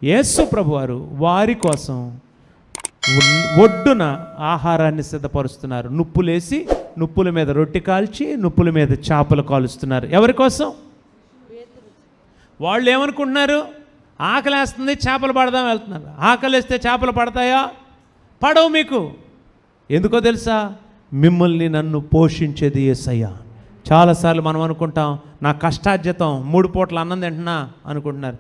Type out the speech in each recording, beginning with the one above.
యేసు ప్రభువారు వారి కోసం ఒడ్డున ఆహారాన్ని సిద్ధపరుస్తున్నారు. నుప్పులేసి నుప్పుల మీద రొట్టె కాల్చి నుప్పుల మీద చేపలు కాలుస్తున్నారు. ఎవరి కోసం? వాళ్ళు ఏమనుకుంటున్నారు? ఆకలేస్తుంది, చేపలు పడదాం వెళ్తున్నారు. ఆకలిస్తే చేపలు పడతాయా? పడవు. మీకు ఎందుకో తెలుసా? మిమ్మల్ని నన్ను పోషించేది యేసయ్య. చాలాసార్లు మనం అనుకుంటాం, నా కష్టార్జితం 3 పూటల అన్నం తింటున్నా అనుకుంటున్నారు.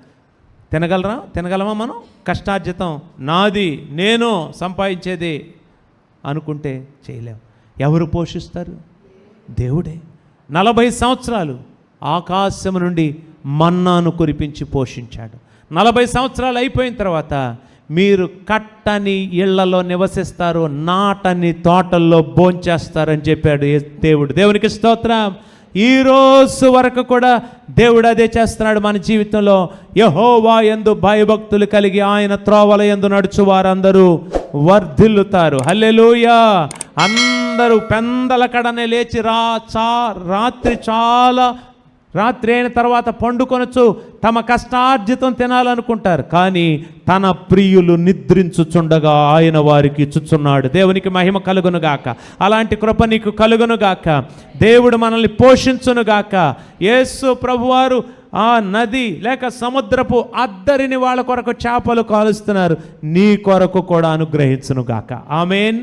తినగలమా మనం? కష్టార్జితం నాది, నేను సంపాదించేది అనుకుంటే చేయలేం. ఎవరు పోషిస్తారు? దేవుడే. 40 సంవత్సరాలు ఆకాశం నుండి మన్నాను కురిపించి పోషించాడు. 40 సంవత్సరాలు అయిపోయిన తర్వాత మీరు కట్టని ఇళ్లలో నివసిస్తారు, నాటని తోటల్లో భోంచేస్తారని చెప్పాడు దేవుడు. దేవునికి స్తోత్రం. ఈరోజు వరకు కూడా దేవుడు అదే చేస్తున్నాడు మన జీవితంలో. యెహోవా యందు భయభక్తులు కలిగి ఆయన త్రోవల యందు నడుచు వారందరూ వర్ధిల్లుతారు. హల్లెలూయా. అందరూ పెందల కడనే లేచి రాత్రి అయిన తర్వాత పండుకొనొచ్చు తమ కష్టార్జితం తినాలనుకుంటారు, కానీ తన ప్రియులు నిద్రించుచుండగా ఆయన వారికి ఇచ్చుచున్నాడు. దేవునికి మహిమ కలుగునుగాక. అలాంటి కృప నీకు కలుగునుగాక. దేవుడు మనల్ని పోషించునుగాక. యేసు ప్రభువారు ఆ నది లేక సముద్రపు అద్దరిని వాళ్ళ కొరకు చేపలు కాలుస్తున్నారు. నీ కొరకు కూడా అనుగ్రహించునుగాక. ఆమేన్.